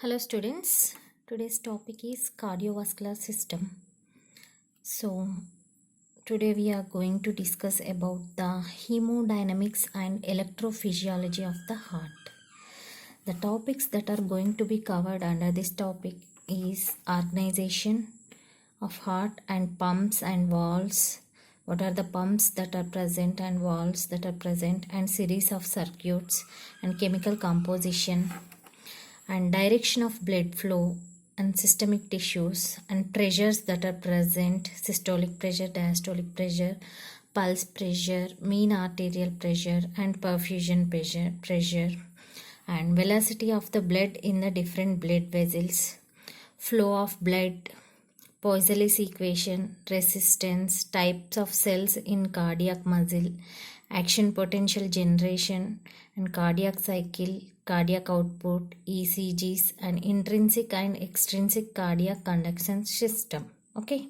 Hello students, today's topic is cardiovascular system. So today we are going to discuss about the hemodynamics and electrophysiology of the heart. The topics that are going to be covered under this topic is organization of heart and pumps and valves. What are the pumps that are present and valves that are present, and series of circuits and chemical composition and direction of blood flow and systemic tissues and pressures that are present: systolic pressure, diastolic pressure, pulse pressure, mean arterial pressure, and perfusion pressure, and velocity of the blood in the different blood vessels, flow of blood, Poiseuille's equation, resistance, types of cells in cardiac muscle, action potential generation and cardiac cycle, cardiac output, ECGs, and intrinsic and extrinsic cardiac conduction system. Okay,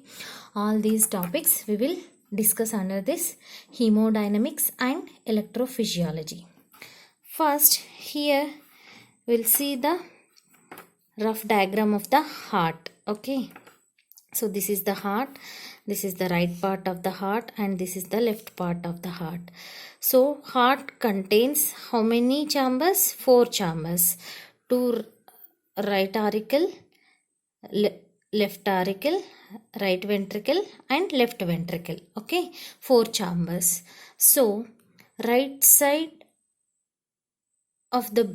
all these topics we will discuss under this hemodynamics and electrophysiology. First, here we'll see the rough diagram of the heart. Okay, so this is the heart, this is the right part of the heart, and this is the left part of the heart. So heart contains how many chambers? 4 chambers. 2 right auricle, left auricle, right ventricle, and left ventricle. Okay, 4 chambers. So right side of the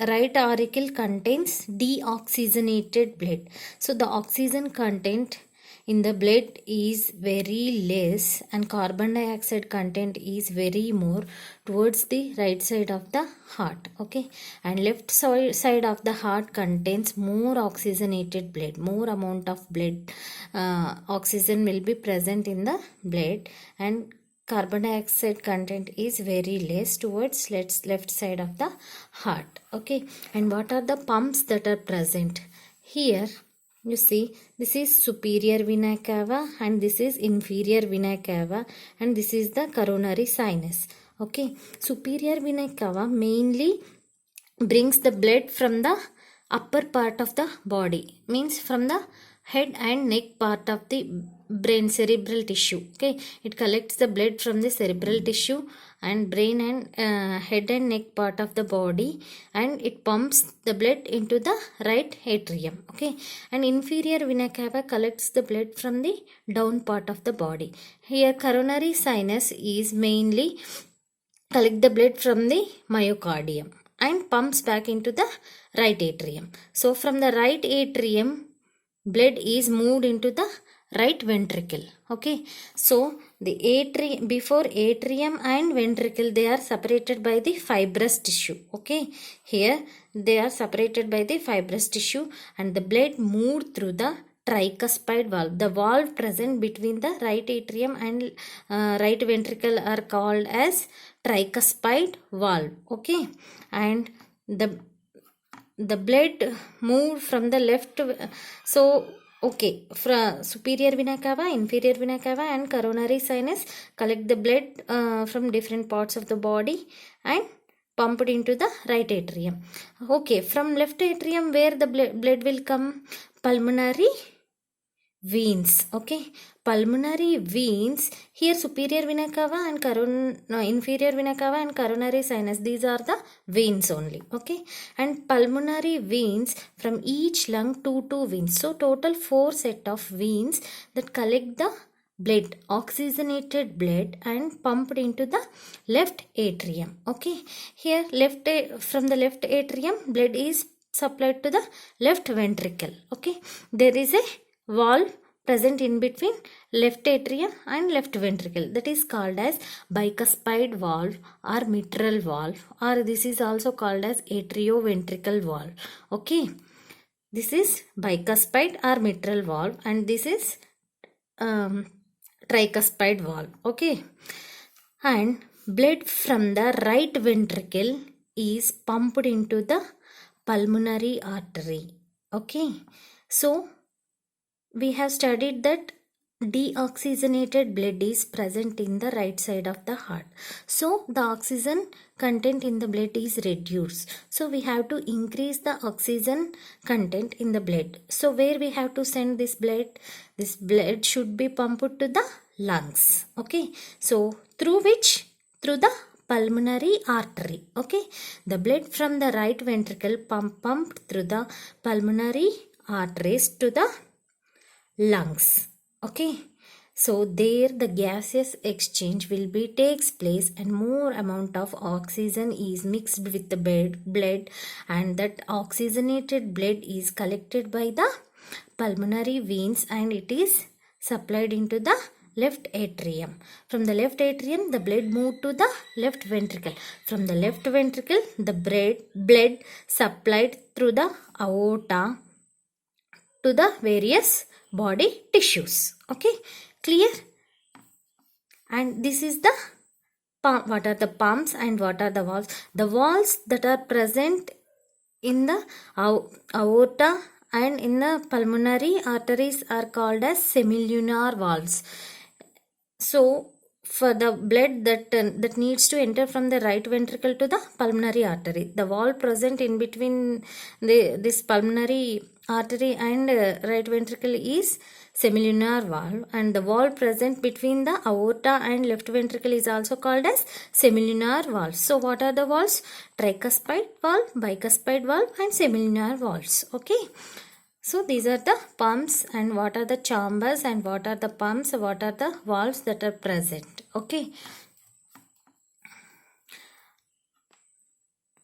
right auricle contains deoxygenated blood. So the oxygen content in the blood is very less and carbon dioxide content is very more towards the right side of the heart. Okay, and left side of the heart contains more oxygenated blood. More amount of blood oxygen will be present in the blood, and carbon dioxide content is very less towards left side of the heart. Okay, and what are the pumps that are present? Here you see, this is superior vena cava and this is inferior vena cava, and this is the coronary sinus. Okay, superior vena cava mainly brings the blood from the upper part of the body, means from the head and neck part of the brain, cerebral tissue. Okay, it collects the blood from the cerebral tissue and brain and head and neck part of the body, and it pumps the blood into the right atrium. Okay, and inferior vena cava collects the blood from the down part of the body. Here coronary sinus is mainly collect the blood from the myocardium and pumps back into the right atrium. So from the right atrium, blood is moved into the right ventricle. Okay, so the atrium, before atrium and ventricle, they are separated by the fibrous tissue. Okay, here they are separated by the fibrous tissue, and the blood moved through the tricuspid valve. The valve present between the right atrium and right ventricle are called as tricuspid valve. Okay, and the blood moved from the left. So okay, from superior vena cava, inferior vena cava, and coronary sinus collect the blood from different parts of the body and pumped into the right atrium. Okay, from left atrium, where the blood will come? Pulmonary veins. Okay, pulmonary veins. Here superior vena cava and inferior vena cava and coronary sinus, these are the veins only. Okay, and pulmonary veins, from each lung two veins. So total 4 set of veins that collect the blood, oxygenated blood, and pumped into the left atrium. Okay, here from the left atrium, blood is supplied to the left ventricle. Okay, there is a valve present in between left atrium and left ventricle, that is called as bicuspid valve or mitral valve, or this is also called as atrioventricle valve. Okay, this is bicuspid or mitral valve, and this is tricuspid valve. Okay, and blood from the right ventricle is pumped into the pulmonary artery. Okay, so we have studied that deoxygenated blood is present in the right side of the heart. So the oxygen content in the blood is reduced. So we have to increase the oxygen content in the blood. So where we have to send this blood? This blood should be pumped to the lungs. Okay. So through which? Through the pulmonary artery. Okay. The blood from the right ventricle pumped through the pulmonary arteries to the lungs. Okay, so there the gaseous exchange will be takes place and more amount of oxygen is mixed with the blood, and that oxygenated blood is collected by the pulmonary veins and it is supplied into the left atrium. From the left atrium the blood moved to the left ventricle. From the left ventricle the blood supplied through the aorta to the various body tissues. Okay, clear? And this is the pump. What are the pumps and what are the valves? The valves that are present in the aorta and in the pulmonary arteries are called as semilunar valves. So for the blood that needs to enter from the right ventricle to the pulmonary artery, the valve present in between this pulmonary artery and right ventricle is semilunar valve, and the valve present between the aorta and left ventricle is also called as semilunar valve. So what are the valves? Tricuspid valve, bicuspid valve and semilunar valves. Okay. So these are the pumps and what are the chambers and what are the pumps, what are the valves that are present. Okay.